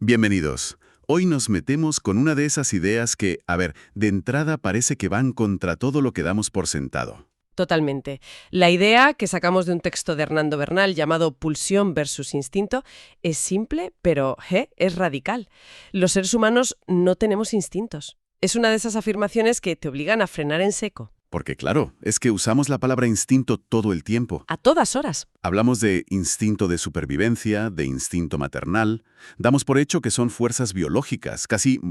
Bienvenidos. Hoy nos metemos con una de esas ideas que, de entrada parece que van contra todo lo que damos por sentado. Totalmente. La idea que sacamos de un texto de Hernando Bernal llamado Pulsión versus Instinto es simple, pero es radical. Los seres humanos no tenemos instintos. Es una de esas afirmaciones que te obligan a frenar en seco. Porque claro, es que usamos la palabra instinto todo el tiempo. A todas horas. Hablamos de instinto de supervivencia, de instinto maternal. Damos por hecho que son fuerzas biológicas, casi,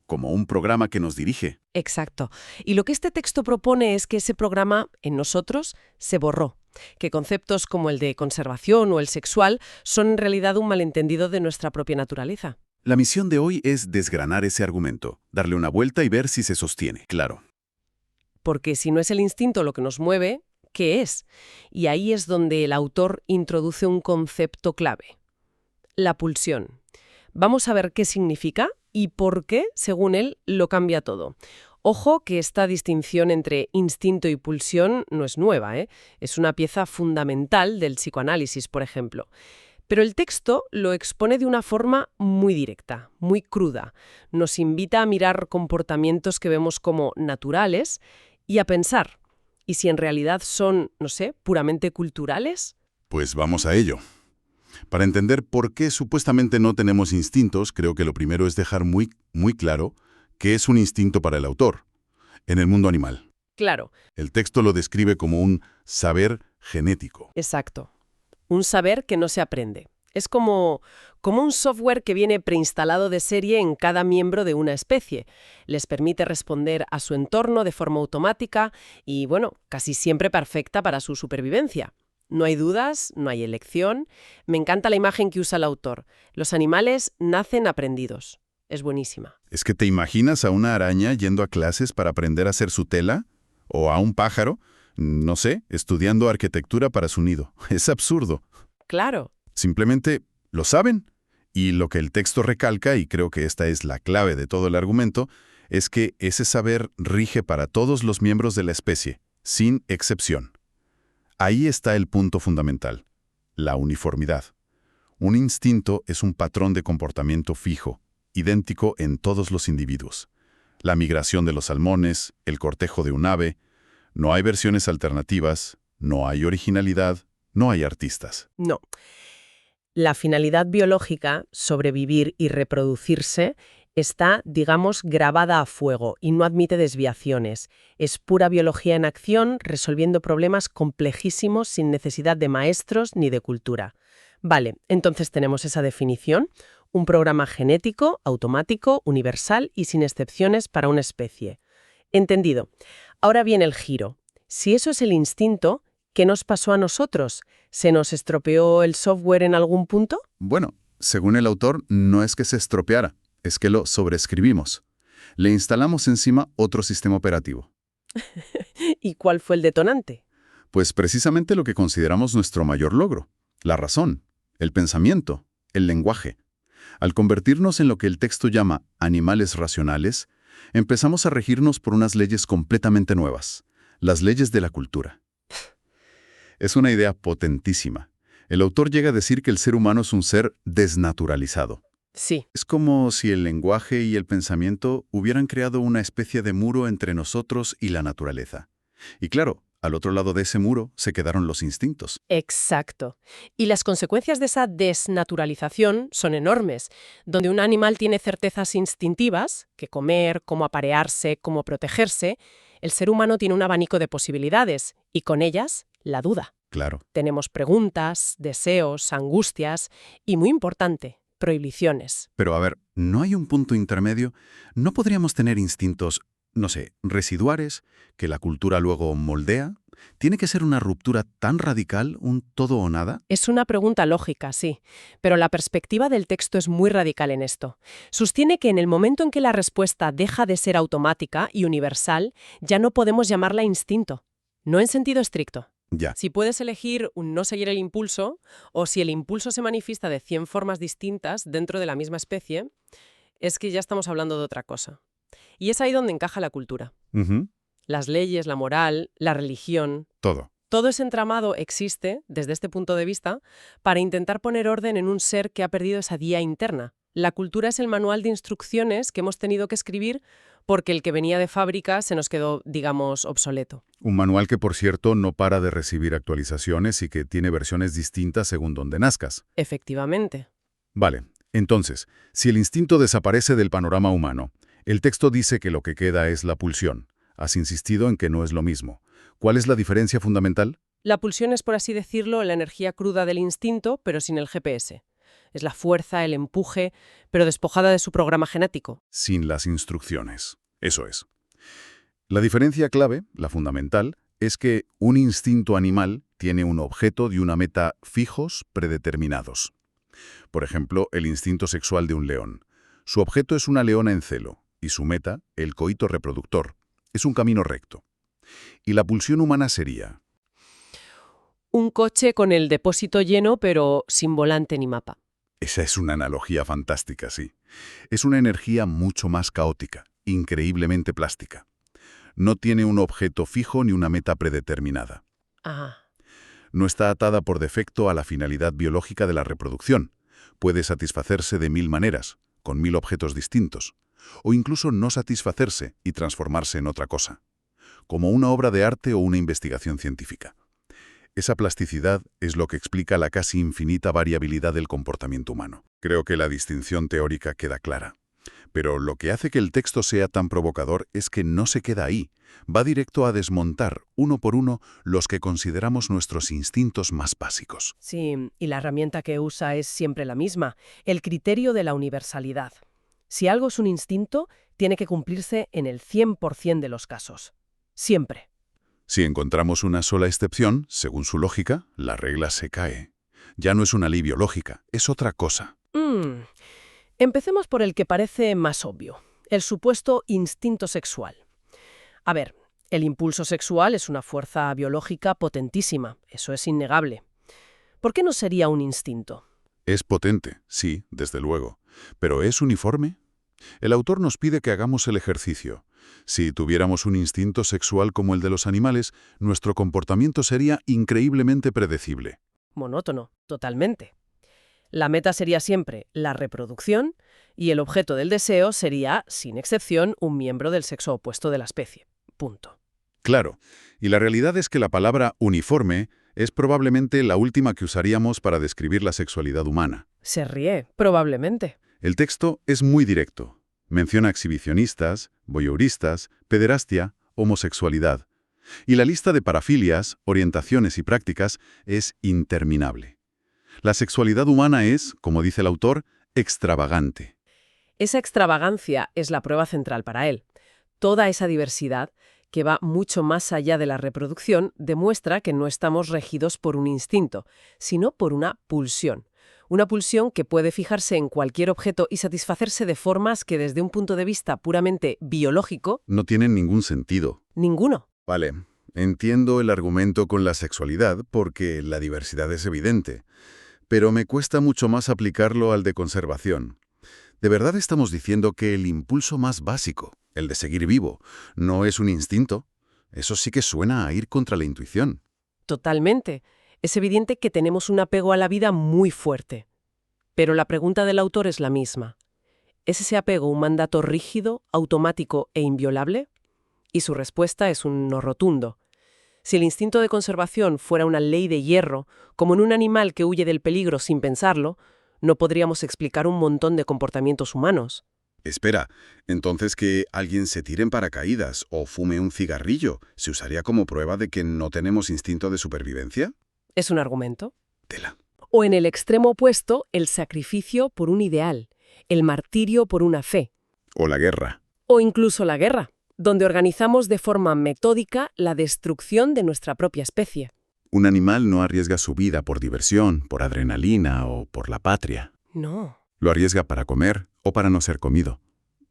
como un programa que nos dirige. Exacto. Y lo que este texto propone es que ese programa en nosotros se borró. Que conceptos como el de conservación o el sexual son en realidad un malentendido de nuestra propia naturaleza. La misión de hoy es desgranar ese argumento, darle una vuelta y ver si se sostiene, claro. Porque si no es el instinto lo que nos mueve, ¿qué es? Y ahí es donde el autor introduce un concepto clave: la pulsión. Vamos a ver qué significa y por qué, según él, lo cambia todo. Ojo que esta distinción entre instinto y pulsión no es nueva, ¿eh? Es una pieza fundamental del psicoanálisis, por ejemplo. Pero el texto lo expone de una forma muy directa, muy cruda. Nos invita a mirar comportamientos que vemos como naturales y a pensar, ¿y si en realidad son, puramente culturales? Pues vamos a ello. Para entender por qué supuestamente no tenemos instintos, creo que lo primero es dejar muy claro qué es un instinto para el autor, en el mundo animal. Claro. El texto lo describe como un saber genético. Exacto. Un saber que no se aprende. Es como un software que viene preinstalado de serie en cada miembro de una especie. Les permite responder a su entorno de forma automática y, casi siempre perfecta para su supervivencia. No hay dudas, no hay elección. Me encanta la imagen que usa el autor. Los animales nacen aprendidos. Es buenísima. ¿Es que te imaginas a una araña yendo a clases para aprender a hacer su tela? ¿O a un pájaro, estudiando arquitectura para su nido? Es absurdo. Claro. Simplemente lo saben. Y lo que el texto recalca, y creo que esta es la clave de todo el argumento, es que ese saber rige para todos los miembros de la especie, sin excepción. Ahí está el punto fundamental, la uniformidad. Un instinto es un patrón de comportamiento fijo, idéntico en todos los individuos. La migración de los salmones, el cortejo de un ave, no hay versiones alternativas, no hay originalidad, no hay artistas. No. La finalidad biológica, sobrevivir y reproducirse, está, grabada a fuego y no admite desviaciones. Es pura biología en acción, resolviendo problemas complejísimos sin necesidad de maestros ni de cultura. Vale, entonces tenemos esa definición: un programa genético, automático, universal y sin excepciones para una especie. Entendido. Ahora viene el giro. Si eso es el instinto, ¿qué nos pasó a nosotros? ¿Se nos estropeó el software en algún punto? Bueno, según el autor, no es que se estropeara, es que lo sobreescribimos. Le instalamos encima otro sistema operativo. ¿Y cuál fue el detonante? Pues precisamente lo que consideramos nuestro mayor logro: la razón, el pensamiento, el lenguaje. Al convertirnos en lo que el texto llama animales racionales, empezamos a regirnos por unas leyes completamente nuevas, las leyes de la cultura. Es una idea potentísima. El autor llega a decir que el ser humano es un ser desnaturalizado. Sí. Es como si el lenguaje y el pensamiento hubieran creado una especie de muro entre nosotros y la naturaleza. Y claro, al otro lado de ese muro se quedaron los instintos. Exacto. Y las consecuencias de esa desnaturalización son enormes. Donde un animal tiene certezas instintivas, qué comer, cómo aparearse, cómo protegerse, el ser humano tiene un abanico de posibilidades y con ellas la duda. Claro. Tenemos preguntas, deseos, angustias y, muy importante, prohibiciones. Pero ¿no hay un punto intermedio? ¿No podríamos tener instintos, residuales, que la cultura luego moldea? ¿Tiene que ser una ruptura tan radical, un todo o nada? Es una pregunta lógica, sí, pero la perspectiva del texto es muy radical en esto. Sostiene que en el momento en que la respuesta deja de ser automática y universal, ya no podemos llamarla instinto. No en sentido estricto. Ya. Si puedes elegir un no seguir el impulso, o si el impulso se manifiesta de 100 formas distintas dentro de la misma especie, es que ya estamos hablando de otra cosa. Y es ahí donde encaja la cultura. Las leyes, la moral, la religión. Todo. Todo ese entramado existe, desde este punto de vista, para intentar poner orden en un ser que ha perdido esa guía interna. La cultura es el manual de instrucciones que hemos tenido que escribir porque el que venía de fábrica se nos quedó, digamos, obsoleto. Un manual que, por cierto, no para de recibir actualizaciones y que tiene versiones distintas según donde nazcas. Efectivamente. Vale, entonces, si el instinto desaparece del panorama humano, el texto dice que lo que queda es la pulsión. Has insistido en que no es lo mismo. ¿Cuál es la diferencia fundamental? La pulsión es, por así decirlo, la energía cruda del instinto, pero sin el GPS. Es la fuerza, el empuje, pero despojada de su programa genético. Sin las instrucciones. Eso es. La diferencia clave, la fundamental, es que un instinto animal tiene un objeto y una meta fijos, predeterminados. Por ejemplo, el instinto sexual de un león. Su objeto es una leona en celo, y su meta, el coito reproductor. Es un camino recto. Y la pulsión humana sería... Un coche con el depósito lleno, pero sin volante ni mapa. Esa es una analogía fantástica, sí. Es una energía mucho más caótica, increíblemente plástica. No tiene un objeto fijo ni una meta predeterminada. Ah. No está atada por defecto a la finalidad biológica de la reproducción. Puede satisfacerse de 1000 maneras, con 1000 objetos distintos, o incluso no satisfacerse y transformarse en otra cosa, como una obra de arte o una investigación científica. Esa plasticidad es lo que explica la casi infinita variabilidad del comportamiento humano. Creo que la distinción teórica queda clara. Pero lo que hace que el texto sea tan provocador es que no se queda ahí. Va directo a desmontar, uno por uno, los que consideramos nuestros instintos más básicos. Sí, y la herramienta que usa es siempre la misma, el criterio de la universalidad. Si algo es un instinto, tiene que cumplirse en el 100% de los casos. Siempre. Si encontramos una sola excepción, según su lógica, la regla se cae. Ya no es una ley biológica, es otra cosa. Empecemos por el que parece más obvio, el supuesto instinto sexual. A ver, el impulso sexual es una fuerza biológica potentísima, eso es innegable. ¿Por qué no sería un instinto? Es potente, sí, desde luego. ¿Pero es uniforme? El autor nos pide que hagamos el ejercicio. Si tuviéramos un instinto sexual como el de los animales, nuestro comportamiento sería increíblemente predecible. Monótono, totalmente. La meta sería siempre la reproducción y el objeto del deseo sería, sin excepción, un miembro del sexo opuesto de la especie. Punto. Claro, y la realidad es que la palabra uniforme es probablemente la última que usaríamos para describir la sexualidad humana. Se ríe, probablemente. El texto es muy directo. Menciona exhibicionistas, voyeuristas, pederastia, homosexualidad. Y la lista de parafilias, orientaciones y prácticas es interminable. La sexualidad humana es, como dice el autor, extravagante. Esa extravagancia es la prueba central para él. Toda esa diversidad, que va mucho más allá de la reproducción, demuestra que no estamos regidos por un instinto, sino por una pulsión. Una pulsión que puede fijarse en cualquier objeto y satisfacerse de formas que desde un punto de vista puramente biológico... No tienen ningún sentido. Ninguno. Vale, entiendo el argumento con la sexualidad porque la diversidad es evidente, pero me cuesta mucho más aplicarlo al de conservación. ¿De verdad estamos diciendo que el impulso más básico, el de seguir vivo, no es un instinto? Eso sí que suena a ir contra la intuición. Totalmente. Es evidente que tenemos un apego a la vida muy fuerte. Pero la pregunta del autor es la misma. ¿Es ese apego un mandato rígido, automático e inviolable? Y su respuesta es un no rotundo. Si el instinto de conservación fuera una ley de hierro, como en un animal que huye del peligro sin pensarlo, no podríamos explicar un montón de comportamientos humanos. Espera, entonces que alguien se tire en paracaídas o fume un cigarrillo, ¿se usaría como prueba de que no tenemos instinto de supervivencia? ¿Es un argumento? Tela. O en el extremo opuesto, el sacrificio por un ideal, el martirio por una fe. O la guerra. O incluso la guerra, donde organizamos de forma metódica la destrucción de nuestra propia especie. Un animal no arriesga su vida por diversión, por adrenalina o por la patria. No. Lo arriesga para comer o para no ser comido.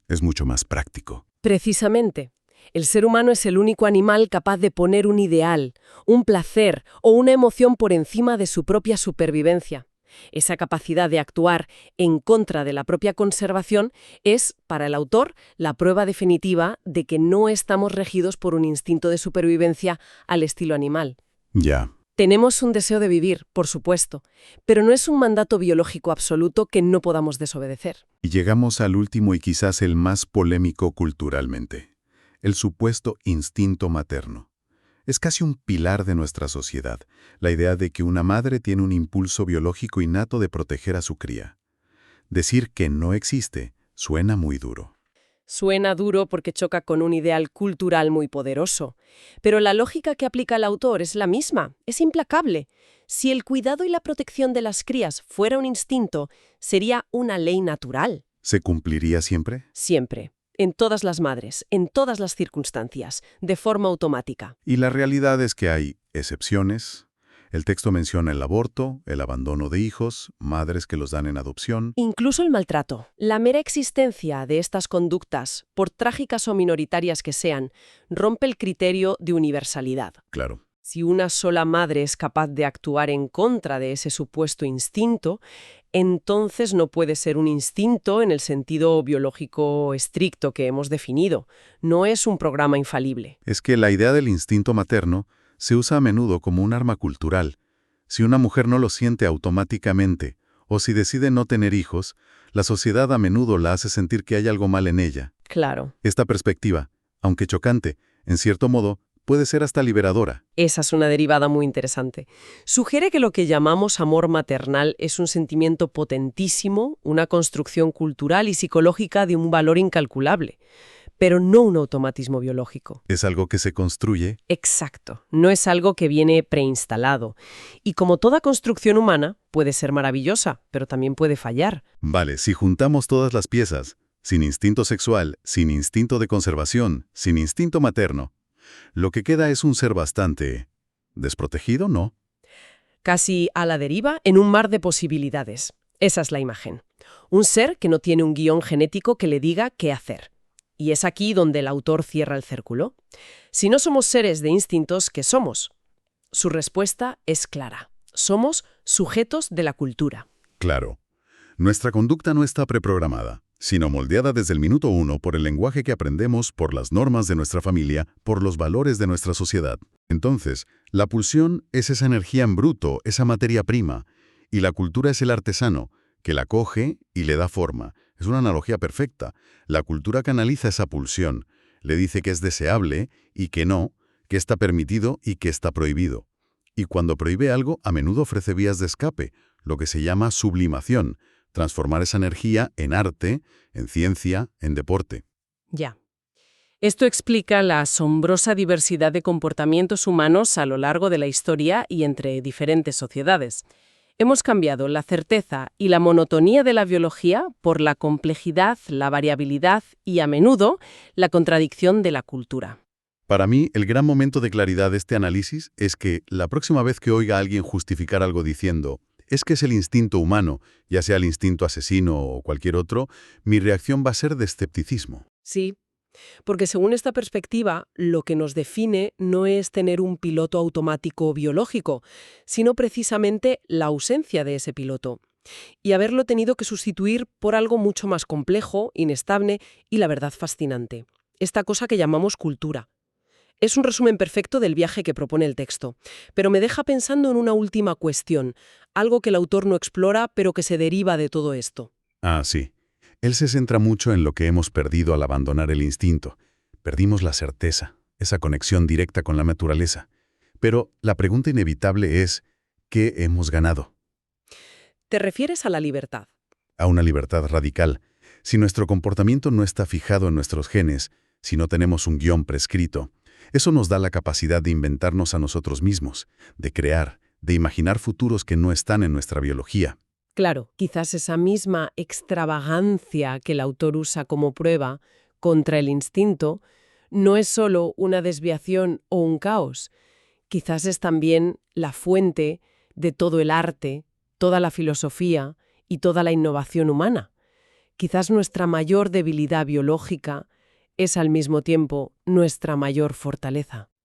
Es mucho más práctico. Precisamente. El ser humano es el único animal capaz de poner un ideal, un placer o una emoción por encima de su propia supervivencia. Esa capacidad de actuar en contra de la propia conservación es, para el autor, la prueba definitiva de que no estamos regidos por un instinto de supervivencia al estilo animal. Ya. Tenemos un deseo de vivir, por supuesto, pero no es un mandato biológico absoluto que no podamos desobedecer. Y llegamos al último y quizás el más polémico culturalmente, el supuesto instinto materno. Es casi un pilar de nuestra sociedad, la idea de que una madre tiene un impulso biológico innato de proteger a su cría. Decir que no existe suena muy duro. Suena duro porque choca con un ideal cultural muy poderoso, pero la lógica que aplica el autor es la misma, es implacable. Si el cuidado y la protección de las crías fuera un instinto, sería una ley natural. ¿Se cumpliría siempre? Siempre, en todas las madres, en todas las circunstancias, de forma automática. Y la realidad es que hay excepciones. El texto menciona el aborto, el abandono de hijos, madres que los dan en adopción. Incluso el maltrato. La mera existencia de estas conductas, por trágicas o minoritarias que sean, rompe el criterio de universalidad. Claro. Si una sola madre es capaz de actuar en contra de ese supuesto instinto, entonces no puede ser un instinto en el sentido biológico estricto que hemos definido. No es un programa infalible. Es que la idea del instinto materno se usa a menudo como un arma cultural. Si una mujer no lo siente automáticamente, o si decide no tener hijos, la sociedad a menudo la hace sentir que hay algo mal en ella. Claro. Esta perspectiva, aunque chocante, en cierto modo, puede ser hasta liberadora. Esa es una derivada muy interesante. Sugiere que lo que llamamos amor maternal es un sentimiento potentísimo, una construcción cultural y psicológica de un valor incalculable, pero no un automatismo biológico. Es algo que se construye. Exacto, no es algo que viene preinstalado. Y como toda construcción humana, puede ser maravillosa, pero también puede fallar. Vale, si juntamos todas las piezas, sin instinto sexual, sin instinto de conservación, sin instinto materno, lo que queda es un ser bastante desprotegido, ¿no? Casi a la deriva en un mar de posibilidades. Esa es la imagen. Un ser que no tiene un guión genético que le diga qué hacer. Y es aquí donde el autor cierra el círculo. Si no somos seres de instintos, ¿qué somos? Su respuesta es clara. Somos sujetos de la cultura. Claro. Nuestra conducta no está preprogramada, sino moldeada desde el minuto uno por el lenguaje que aprendemos, por las normas de nuestra familia, por los valores de nuestra sociedad. Entonces, la pulsión es esa energía en bruto, esa materia prima, y la cultura es el artesano, que la coge y le da forma. Es una analogía perfecta. La cultura canaliza esa pulsión, le dice que es deseable y que no, que está permitido y que está prohibido. Y cuando prohíbe algo, a menudo ofrece vías de escape, lo que se llama sublimación, transformar esa energía en arte, en ciencia, en deporte. Ya. Esto explica la asombrosa diversidad de comportamientos humanos a lo largo de la historia y entre diferentes sociedades. Hemos cambiado la certeza y la monotonía de la biología por la complejidad, la variabilidad y, a menudo, la contradicción de la cultura. Para mí, el gran momento de claridad de este análisis es que la próxima vez que oiga a alguien justificar algo diciendo «es que es el instinto humano», ya sea el instinto asesino o cualquier otro, mi reacción va a ser de escepticismo. Sí, porque según esta perspectiva, lo que nos define no es tener un piloto automático biológico, sino precisamente la ausencia de ese piloto. Y haberlo tenido que sustituir por algo mucho más complejo, inestable y, la verdad, fascinante. Esta cosa que llamamos cultura. Es un resumen perfecto del viaje que propone el texto, pero me deja pensando en una última cuestión, algo que el autor no explora, pero que se deriva de todo esto. Ah, sí. Él se centra mucho en lo que hemos perdido al abandonar el instinto. Perdimos la certeza, esa conexión directa con la naturaleza. Pero la pregunta inevitable es, ¿qué hemos ganado? ¿Te refieres a la libertad? A una libertad radical. Si nuestro comportamiento no está fijado en nuestros genes, si no tenemos un guión prescrito, eso nos da la capacidad de inventarnos a nosotros mismos, de crear, de imaginar futuros que no están en nuestra biología. Claro, quizás esa misma extravagancia que el autor usa como prueba contra el instinto no es solo una desviación o un caos, quizás es también la fuente de todo el arte, toda la filosofía y toda la innovación humana. Quizás nuestra mayor debilidad biológica es al mismo tiempo nuestra mayor fortaleza.